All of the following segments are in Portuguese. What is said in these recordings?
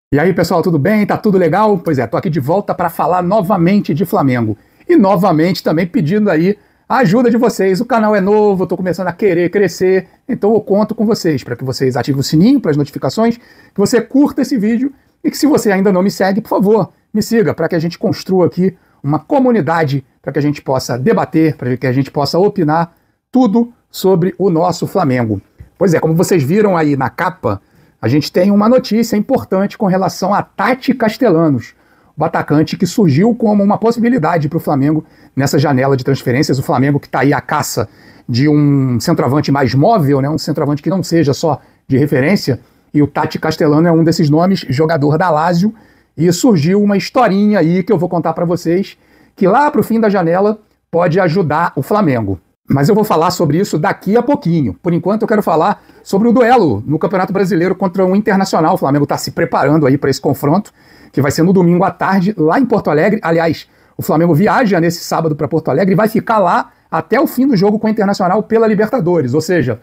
E aí, pessoal, tudo bem? Tá tudo legal? Pois é, tô aqui de volta para falar novamente de Flamengo. E novamente também pedindo aí a ajuda de vocês. O canal é novo, eu tô começando a querer crescer, então eu conto com vocês para que vocês ativem o sininho para as notificações, que você curta esse vídeo e que se você ainda não me segue, por favor, me siga para que a gente construa aqui uma comunidade, para que a gente possa debater, para que a gente possa opinar tudo sobre o nosso Flamengo. Pois é, como vocês viram aí na capa, a gente tem uma notícia importante com relação a Tati Castellanos, o atacante que surgiu como uma possibilidade para o Flamengo nessa janela de transferências. O Flamengo que está aí à caça de um centroavante mais móvel, né, um centroavante que não seja só de referência, e o Tati Castellanos é um desses nomes, jogador da Lazio, e surgiu uma historinha aí que eu vou contar para vocês, que lá para o fim da janela pode ajudar o Flamengo. Mas eu vou falar sobre isso daqui a pouquinho. Por enquanto eu quero falar sobre o duelo no Campeonato Brasileiro contra o Internacional. O Flamengo está se preparando aí para esse confronto, que vai ser no domingo à tarde, lá em Porto Alegre. Aliás, o Flamengo viaja nesse sábado para Porto Alegre e vai ficar lá até o fim do jogo com o Internacional pela Libertadores. Ou seja,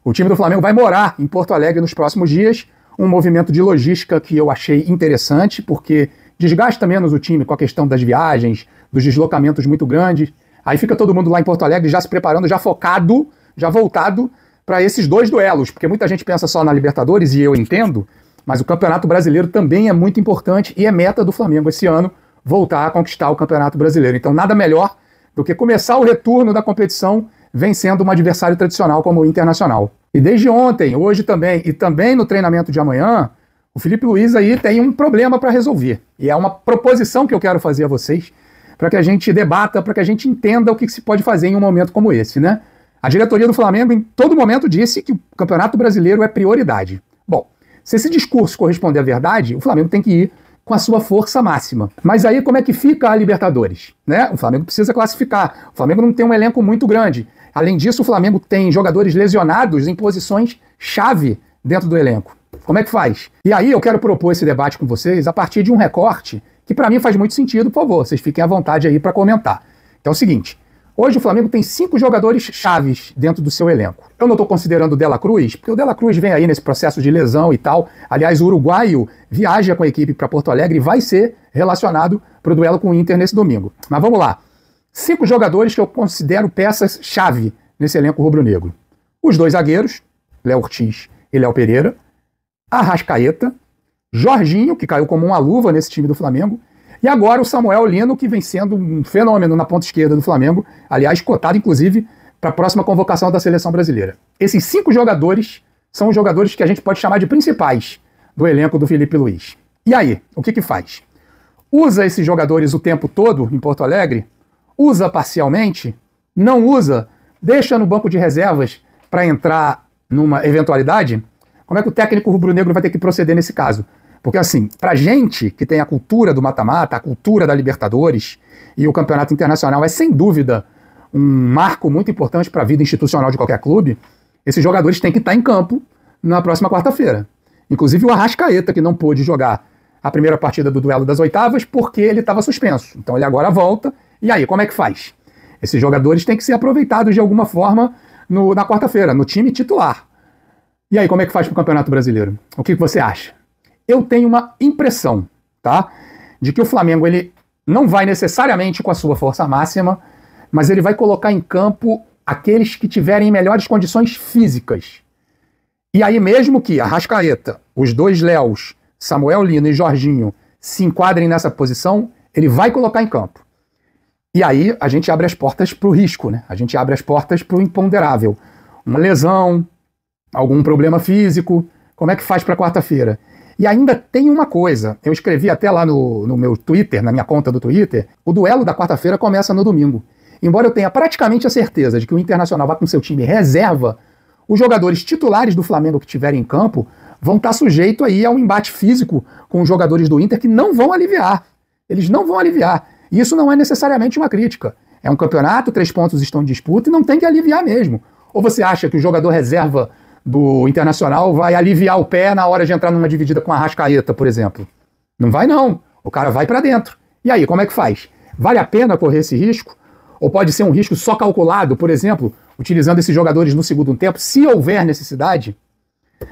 o time do Flamengo vai morar em Porto Alegre nos próximos dias. Um movimento de logística que eu achei interessante, porque desgasta menos o time com a questão das viagens, dos deslocamentos muito grandes. Aí fica todo mundo lá em Porto Alegre já se preparando, já focado, já voltado para esses dois duelos, porque muita gente pensa só na Libertadores, e eu entendo, mas o Campeonato Brasileiro também é muito importante e é meta do Flamengo esse ano voltar a conquistar o Campeonato Brasileiro. Então nada melhor do que começar o retorno da competição vencendo um adversário tradicional como o Internacional. E desde ontem, hoje também, e também no treinamento de amanhã, o Felipe Luiz aí tem um problema para resolver. E é uma proposição que eu quero fazer a vocês, para que a gente debata, para que a gente entenda o que se pode fazer em um momento como esse, né? A diretoria do Flamengo em todo momento disse que o Campeonato Brasileiro é prioridade. Bom, se esse discurso corresponder à verdade, o Flamengo tem que ir com a sua força máxima. Mas aí como é que fica a Libertadores, né? O Flamengo precisa classificar. O Flamengo não tem um elenco muito grande. Além disso, o Flamengo tem jogadores lesionados em posições chave dentro do elenco. Como é que faz? E aí eu quero propor esse debate com vocês a partir de um recorte que para mim faz muito sentido. Por favor, vocês fiquem à vontade aí para comentar. Então é o seguinte, hoje o Flamengo tem 5 jogadores chaves dentro do seu elenco. Eu não estou considerando o De La Cruz, porque o De La Cruz vem aí nesse processo de lesão e tal. Aliás, o uruguaio viaja com a equipe para Porto Alegre e vai ser relacionado para o duelo com o Inter nesse domingo. Mas vamos lá. 5 jogadores que eu considero peças-chave nesse elenco rubro-negro. Os 2 zagueiros, Léo Ortiz e Léo Pereira, Arrascaeta, Jorginho, que caiu como uma luva nesse time do Flamengo, e agora o Samuel Lino, que vem sendo um fenômeno na ponta esquerda do Flamengo, aliás, cotado inclusive para a próxima convocação da seleção brasileira. Esses 5 jogadores são os jogadores que a gente pode chamar de principais do elenco do Felipe Luiz. E aí, o que faz? Usa esses jogadores o tempo todo em Porto Alegre? Usa parcialmente? Não usa? Deixa no banco de reservas para entrar numa eventualidade? Como é que o técnico rubro-negro vai ter que proceder nesse caso? Porque assim, pra gente que tem a cultura do mata-mata, a cultura da Libertadores, e o Campeonato Internacional é sem dúvida um marco muito importante para a vida institucional de qualquer clube, esses jogadores têm que estar em campo na próxima quarta-feira. Inclusive o Arrascaeta, que não pôde jogar a primeira partida do duelo das oitavas porque ele estava suspenso. Então ele agora volta, e aí, como é que faz? Esses jogadores têm que ser aproveitados de alguma forma na quarta-feira, no time titular. E aí, como é que faz para o Campeonato Brasileiro? O que você acha? Eu tenho uma impressão, tá? De que o Flamengo ele não vai necessariamente com a sua força máxima, mas ele vai colocar em campo aqueles que tiverem melhores condições físicas. E aí, mesmo que Arrascaeta, os 2 Léos, Samuel Lino e Jorginho, se enquadrem nessa posição, ele vai colocar em campo. E aí a gente abre as portas para o risco, né? A gente abre as portas para o imponderável. Uma lesão, algum problema físico, como é que faz para quarta-feira? E ainda tem uma coisa, eu escrevi até lá no meu Twitter, na minha conta do Twitter, o duelo da quarta-feira começa no domingo. Embora eu tenha praticamente a certeza de que o Internacional vai com seu time reserva, os jogadores titulares do Flamengo que estiverem em campo vão estar sujeitos aí a um embate físico com os jogadores do Inter que não vão aliviar. Eles não vão aliviar. E isso não é necessariamente uma crítica. É um campeonato, 3 pontos estão em disputa e não tem que aliviar mesmo. Ou você acha que o jogador reserva do Internacional vai aliviar o pé na hora de entrar numa dividida com a Arrascaeta, por exemplo? Não vai não. O cara vai para dentro. E aí, como é que faz? Vale a pena correr esse risco? Ou pode ser um risco só calculado, por exemplo, utilizando esses jogadores no segundo tempo, se houver necessidade?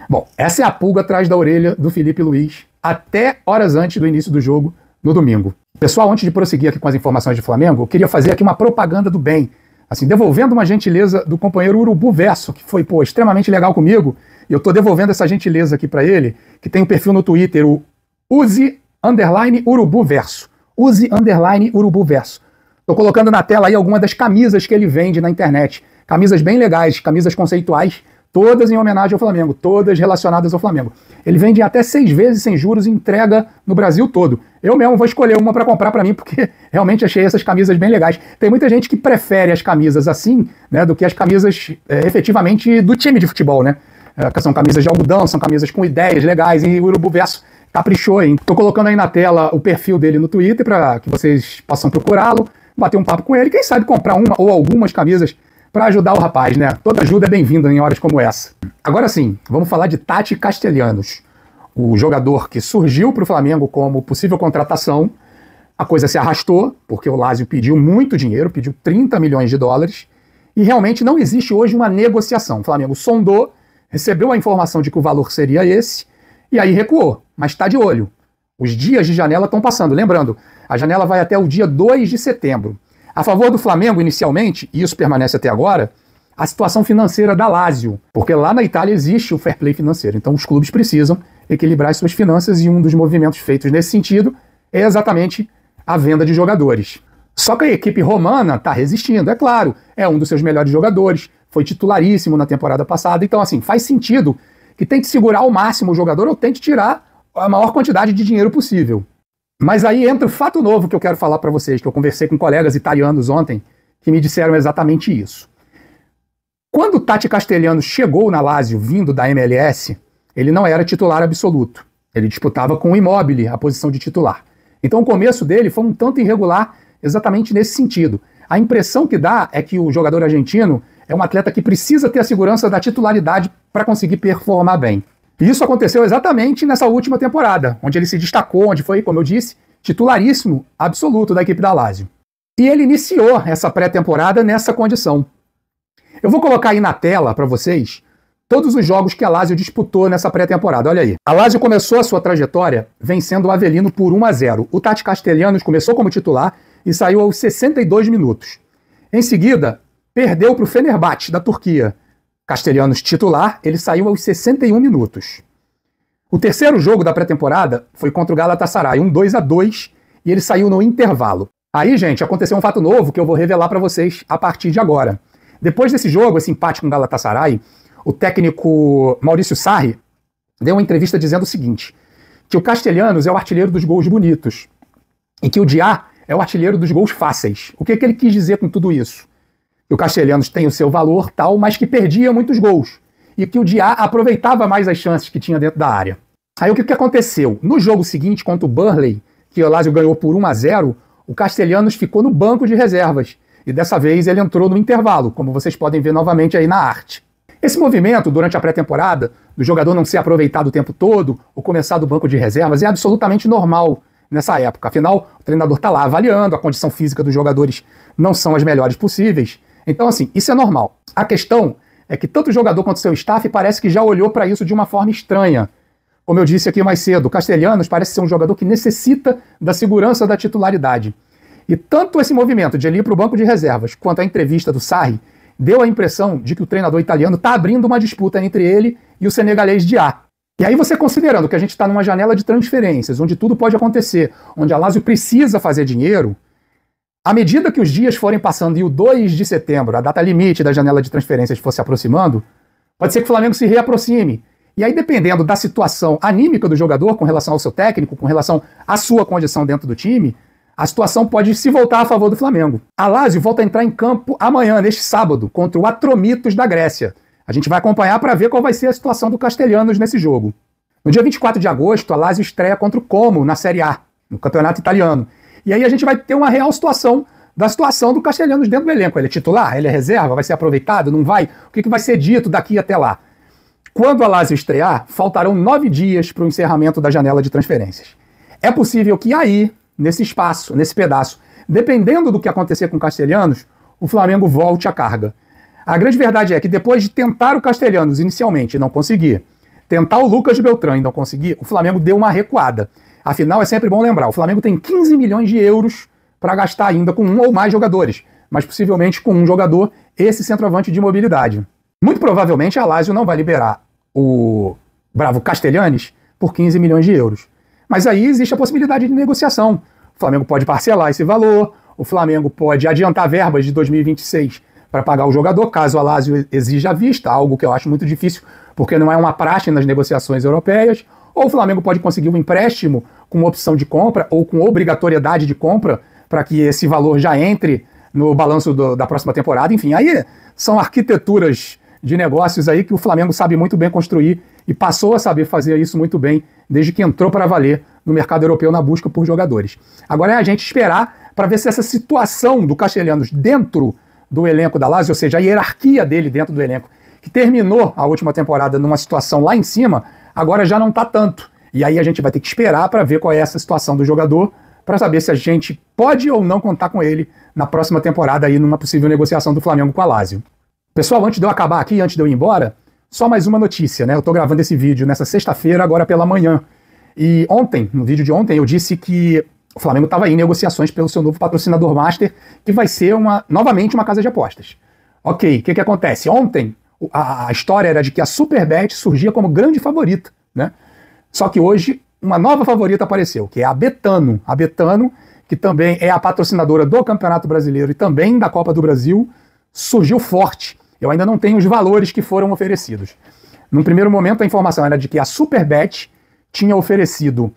Bom, essa é a pulga atrás da orelha do Felipe Luiz até horas antes do início do jogo no domingo. Pessoal, antes de prosseguir aqui com as informações de Flamengo, eu queria fazer aqui uma propaganda do bem, assim, devolvendo uma gentileza do companheiro Urubu Verso, que foi, extremamente legal comigo, e eu estou devolvendo essa gentileza aqui para ele, que tem um perfil no Twitter, o Use_Urubu Verso. Use_Urubu Verso. Estou colocando na tela aí algumas das camisas que ele vende na internet. Camisas bem legais, camisas conceituais, todas em homenagem ao Flamengo, todas relacionadas ao Flamengo. Ele vende até 6 vezes sem juros e entrega no Brasil todo. Eu mesmo vou escolher uma para comprar para mim, porque realmente achei essas camisas bem legais. Tem muita gente que prefere as camisas assim, né, do que as camisas efetivamente do time de futebol, né? São camisas de algodão, são camisas com ideias legais, e o Urubu Verso caprichou, hein? Tô colocando aí na tela o perfil dele no Twitter para que vocês possam procurá-lo, bater um papo com ele, quem sabe comprar uma ou algumas camisas para ajudar o rapaz, né? Toda ajuda é bem-vinda em horas como essa. Agora sim, vamos falar de Tati Castellanos, o jogador que surgiu para o Flamengo como possível contratação. A coisa se arrastou, porque o Lazio pediu muito dinheiro, pediu 30 milhões de dólares, e realmente não existe hoje uma negociação. O Flamengo sondou, recebeu a informação de que o valor seria esse, e aí recuou, mas está de olho. Os dias de janela estão passando. Lembrando, a janela vai até o dia 2 de setembro. A favor do Flamengo, inicialmente, e isso permanece até agora, a situação financeira da Lazio, porque lá na Itália existe o fair play financeiro, então os clubes precisam equilibrar as suas finanças, e um dos movimentos feitos nesse sentido é exatamente a venda de jogadores. Só que a equipe romana está resistindo, é claro, é um dos seus melhores jogadores, foi titularíssimo na temporada passada, então assim, faz sentido que tente segurar ao máximo o jogador ou tente tirar a maior quantidade de dinheiro possível. Mas aí entra o fato novo que eu quero falar para vocês, que eu conversei com colegas italianos ontem, que me disseram exatamente isso. Quando o Tati Castellanos chegou na Lazio, vindo da MLS, ele não era titular absoluto. Ele disputava com o Immobile a posição de titular. Então o começo dele foi um tanto irregular exatamente nesse sentido. A impressão que dá é que o jogador argentino é um atleta que precisa ter a segurança da titularidade para conseguir performar bem. E isso aconteceu exatamente nessa última temporada, onde ele se destacou, onde foi, como eu disse, titularíssimo absoluto da equipe da Lazio. E ele iniciou essa pré-temporada nessa condição. Eu vou colocar aí na tela para vocês todos os jogos que a Lazio disputou nessa pré-temporada. Olha aí. A Lazio começou a sua trajetória vencendo o Avelino por 1-0. O Tati Castellanos começou como titular e saiu aos 62 minutos. Em seguida, perdeu para o Fenerbahçe, da Turquia. Castellanos titular, ele saiu aos 61 minutos. O terceiro jogo da pré-temporada foi contra o Galatasaray, um 2-2, e ele saiu no intervalo. Aí, gente, aconteceu um fato novo que eu vou revelar para vocês a partir de agora. Depois desse jogo, esse empate com o Galatasaray, o técnico Maurício Sarri deu uma entrevista dizendo o seguinte, que o Castellanos é o artilheiro dos gols bonitos e que o Diá é o artilheiro dos gols fáceis. O que ele quis dizer com tudo isso? Que o Castellanos tem o seu valor tal, mas que perdia muitos gols e que o Diá aproveitava mais as chances que tinha dentro da área. Aí o que aconteceu? No jogo seguinte contra o Burnley, que o Lazio ganhou por 1-0, o Castellanos ficou no banco de reservas e dessa vez ele entrou no intervalo, como vocês podem ver novamente aí na arte. Esse movimento, durante a pré-temporada, do jogador não ser aproveitado o tempo todo ou começar do banco de reservas, é absolutamente normal nessa época. Afinal, o treinador está lá avaliando, a condição física dos jogadores não são as melhores possíveis. Então, assim, isso é normal. A questão é que tanto o jogador quanto o seu staff parece que já olhou para isso de uma forma estranha. Como eu disse aqui mais cedo, o Castellanos parece ser um jogador que necessita da segurança da titularidade. E tanto esse movimento de ele ir para o banco de reservas, quanto a entrevista do Sarri, deu a impressão de que o treinador italiano está abrindo uma disputa entre ele e o senegalês Diá. E aí você considerando que a gente está numa janela de transferências, onde tudo pode acontecer, onde a Lazio precisa fazer dinheiro, à medida que os dias forem passando e o 2 de setembro, a data limite da janela de transferências, for se aproximando, pode ser que o Flamengo se reaproxime. E aí, dependendo da situação anímica do jogador com relação ao seu técnico, com relação à sua condição dentro do time, a situação pode se voltar a favor do Flamengo. A Lazio volta a entrar em campo amanhã, neste sábado, contra o Atromitos da Grécia. A gente vai acompanhar para ver qual vai ser a situação do Castellanos nesse jogo. No dia 24 de agosto, a Lazio estreia contra o Como, na Série A, no Campeonato Italiano. E aí a gente vai ter uma real situação do Castellanos dentro do elenco. Ele é titular? Ele é reserva? Vai ser aproveitado? Não vai? O que vai ser dito daqui até lá? Quando a Lazio estrear, faltarão 9 dias para o encerramento da janela de transferências. É possível que aí, nesse espaço, nesse pedaço, dependendo do que acontecer com o Castellanos, o Flamengo volte à carga. A grande verdade é que depois de tentar o Castellanos inicialmente e não conseguir, tentar o Lucas Beltrán e não conseguir, o Flamengo deu uma recuada. Afinal, é sempre bom lembrar, o Flamengo tem 15 milhões de euros para gastar ainda com um ou mais jogadores, mas possivelmente com um jogador, esse centroavante de mobilidade. Muito provavelmente a Lazio não vai liberar o Bravo Castellanes por 15 milhões de euros. Mas aí existe a possibilidade de negociação. O Flamengo pode parcelar esse valor, o Flamengo pode adiantar verbas de 2026 para pagar o jogador, caso a Lazio exija à vista, algo que eu acho muito difícil, porque não é uma praxe nas negociações europeias, ou o Flamengo pode conseguir um empréstimo com opção de compra ou com obrigatoriedade de compra para que esse valor já entre no balanço da próxima temporada. Enfim, aí são arquiteturas de negócios aí que o Flamengo sabe muito bem construir e passou a saber fazer isso muito bem desde que entrou para valer no mercado europeu na busca por jogadores. Agora é a gente esperar para ver se essa situação do Castellanos dentro do elenco da Lazio, ou seja, a hierarquia dele dentro do elenco, que terminou a última temporada numa situação lá em cima, agora já não está tanto. E aí a gente vai ter que esperar para ver qual é essa situação do jogador, para saber se a gente pode ou não contar com ele na próxima temporada aí numa possível negociação do Flamengo com a Lazio. Pessoal, antes de eu acabar aqui, antes de eu ir embora, só mais uma notícia, né? Eu tô gravando esse vídeo nessa sexta-feira, agora pela manhã. E ontem, no vídeo de ontem, eu disse que o Flamengo estava em negociações pelo seu novo patrocinador master, que vai ser novamente uma casa de apostas. Ok, o que acontece? Ontem, a história era de que a Superbet surgia como grande favorita, né? Só que hoje, uma nova favorita apareceu, que é a Betano. A Betano, que também é a patrocinadora do Campeonato Brasileiro e também da Copa do Brasil, surgiu forte. Eu ainda não tenho os valores que foram oferecidos. Num primeiro momento, a informação era de que a Superbet tinha oferecido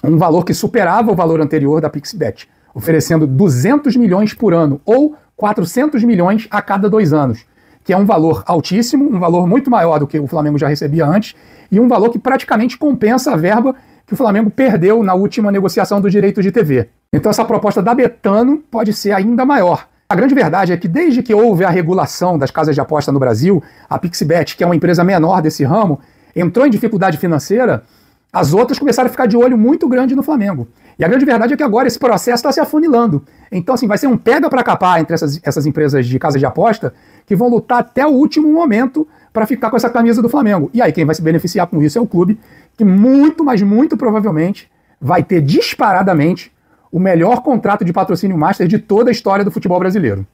um valor que superava o valor anterior da Pixbet, oferecendo 200 milhões por ano, ou 400 milhões a cada 2 anos, que é um valor altíssimo, um valor muito maior do que o Flamengo já recebia antes, e um valor que praticamente compensa a verba que o Flamengo perdeu na última negociação do direito de TV. Então essa proposta da Betano pode ser ainda maior. A grande verdade é que desde que houve a regulação das casas de aposta no Brasil, a Pixbet, que é uma empresa menor desse ramo, entrou em dificuldade financeira, as outras começaram a ficar de olho muito grande no Flamengo. E a grande verdade é que agora esse processo está se afunilando. Então, assim, vai ser um pega para capar entre essas empresas de casa de aposta que vão lutar até o último momento para ficar com essa camisa do Flamengo. E aí quem vai se beneficiar com isso é o clube, que muito, mas muito provavelmente vai ter disparadamente o melhor contrato de patrocínio master de toda a história do futebol brasileiro.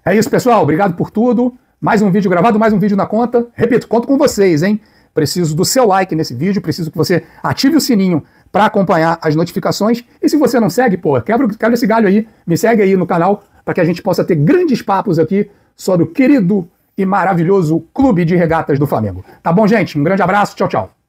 É isso, pessoal. Obrigado por tudo. Mais um vídeo gravado, mais um vídeo na conta. Repito, conto com vocês, hein? Preciso do seu like nesse vídeo, preciso que você ative o sininho para acompanhar as notificações. E se você não segue, pô, quebra esse galho aí, me segue aí no canal para que a gente possa ter grandes papos aqui sobre o querido e maravilhoso Clube de Regatas do Flamengo. Tá bom, gente? Um grande abraço, tchau, tchau.